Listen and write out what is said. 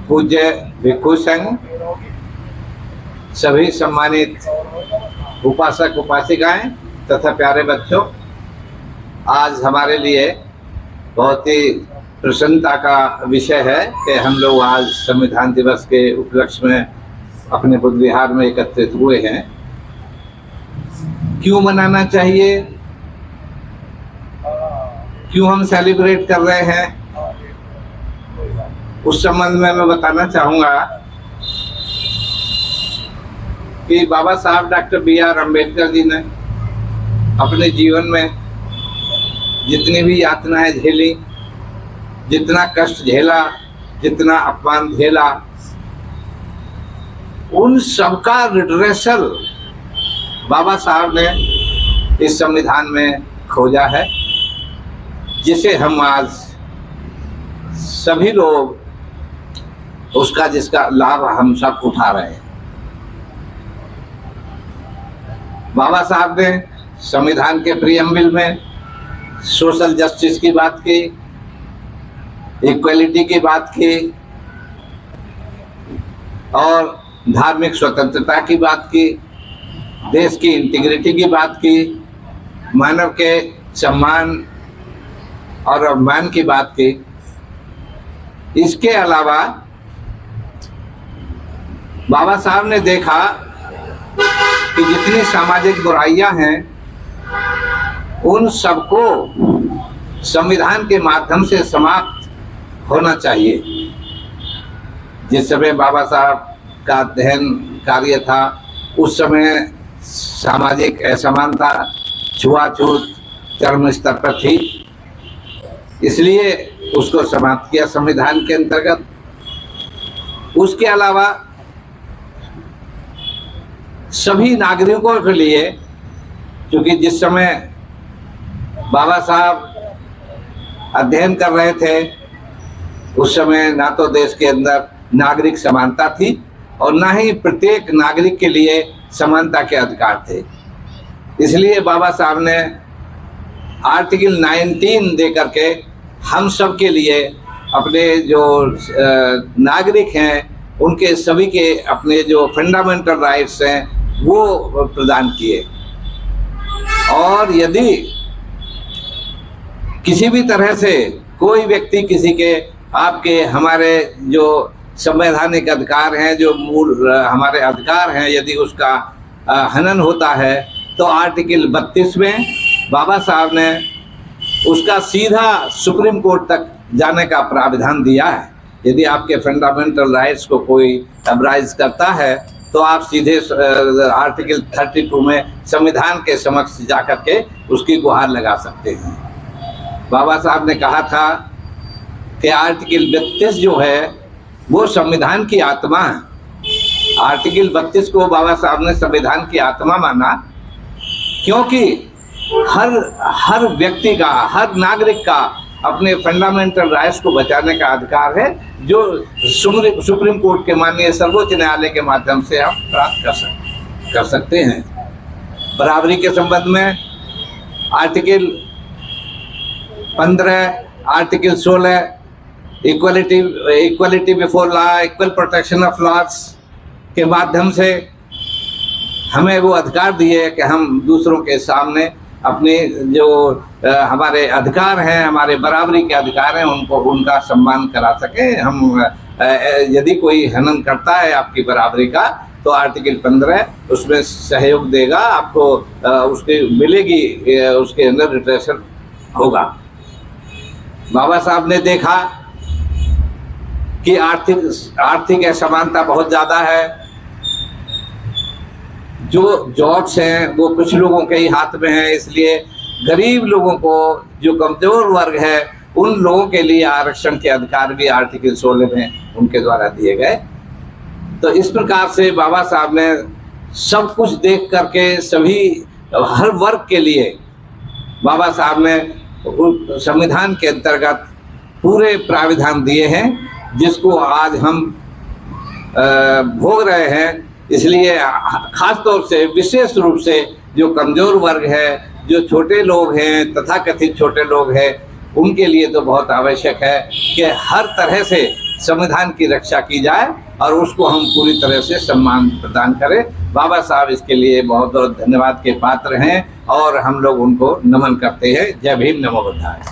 पूज्य भिक्षु संघ, सभी सम्मानित उपासक उपासिकाएं तथा प्यारे बच्चों, आज हमारे लिए बहुत ही प्रसन्नता का विषय है कि हम लोग आज संविधान दिवस के उपलक्ष्य में अपने बुद्ध विहार में एकत्रित हुए हैं। क्यों मनाना चाहिए, क्यों हम सेलिब्रेट कर रहे हैं, उस संबंध में मैं बताना चाहूँगा कि बाबा साहब डॉक्टर B.R. अम्बेडकर जी ने अपने जीवन में जितनी भी यातनाएं झेली, जितना कष्ट झेला, जितना अपमान झेला, उन सबका रिड्रेसल बाबा साहब ने इस संविधान में खोजा है, जिसे हम आज सभी लोग जिसका लाभ हम सब उठा रहे हैं। बाबा साहब ने संविधान के प्रीएम्बल में सोशल जस्टिस की बात की, इक्वलिटी की बात की और धार्मिक स्वतंत्रता की बात की, देश की इंटीग्रिटी की बात की, मानव के सम्मान और अभिमान की बात की। इसके अलावा बाबा साहब ने देखा कि जितनी सामाजिक बुराइयां हैं उन सबको संविधान के माध्यम से समाप्त होना चाहिए। जिस समय बाबा साहब का अध्ययन कार्य था, उस समय सामाजिक असमानता, छुआछूत चरम स्तर पर थी, इसलिए उसको समाप्त किया संविधान के अंतर्गत। उसके अलावा सभी नागरिकों के लिए, क्योंकि जिस समय बाबा साहब अध्ययन कर रहे थे उस समय ना तो देश के अंदर नागरिक समानता थी और ना ही प्रत्येक नागरिक के लिए समानता के अधिकार थे। इसलिए बाबा साहब ने आर्टिकल 19 दे करके हम सब के लिए, अपने जो नागरिक हैं उनके सभी के अपने जो फंडामेंटल राइट्स हैं वो प्रदान किए। और यदि किसी भी तरह से कोई व्यक्ति किसी के, आपके, हमारे जो संवैधानिक अधिकार हैं, जो मूल हमारे अधिकार हैं, यदि उसका हनन होता है तो आर्टिकल 32 में बाबा साहब ने उसका सीधा सुप्रीम कोर्ट तक जाने का प्रावधान दिया है। यदि आपके फंडामेंटल राइट्स को कोई एब्राइज करता है तो आप सीधे आर्टिकल 32 में संविधान के समक्ष जाकर के उसकी गुहार लगा सकते हैं। बाबा साहब ने कहा था कि आर्टिकल 32 जो है वो संविधान की आत्मा है। आर्टिकल 32 को बाबा साहब ने संविधान की आत्मा माना, क्योंकि हर व्यक्ति का, हर नागरिक का अपने फंडामेंटल राइट्स को बचाने का अधिकार है, जो सुप्रीम कोर्ट के माननीय सर्वोच्च न्यायालय के माध्यम से हम प्राप्त कर सकते हैं। बराबरी के संबंध में article 15, article 16, equality before law, equal protection of laws के माध्यम से हमें वो अधिकार दिए कि हम दूसरों के सामने अपने जो हमारे अधिकार हैं, हमारे बराबरी के अधिकार हैं, उनका सम्मान करा सकें। हम यदि कोई हनन करता है आपकी बराबरी का तो आर्टिकल 15 उसमें सहयोग देगा, आपको उसकी मिलेगी, उसके अंदर रिट्रेशन होगा। बाबा साहब ने देखा कि आर्थिक असमानता बहुत ज़्यादा है। जो जॉब्स हैं वो कुछ लोगों के ही हाथ में है, इसलिए गरीब लोगों को, जो कमजोर वर्ग है, उन लोगों के लिए आरक्षण के अधिकार भी आर्टिकल 16 में उनके द्वारा दिए गए। तो इस प्रकार से बाबा साहब ने सब कुछ देख करके सभी, हर वर्ग के लिए बाबा साहब ने संविधान के अंतर्गत पूरे प्राविधान दिए हैं, जिसको आज हम भोग रहे हैं। इसलिए खास तौर से, विशेष रूप से जो कमजोर वर्ग है, जो छोटे लोग हैं, तथाकथित छोटे लोग हैं, उनके लिए तो बहुत आवश्यक है कि हर तरह से संविधान की रक्षा की जाए और उसको हम पूरी तरह से सम्मान प्रदान करें। बाबा साहब इसके लिए बहुत बहुत धन्यवाद के पात्र हैं और हम लोग उनको नमन करते हैं। जय भीम, नमो बुद्धाय।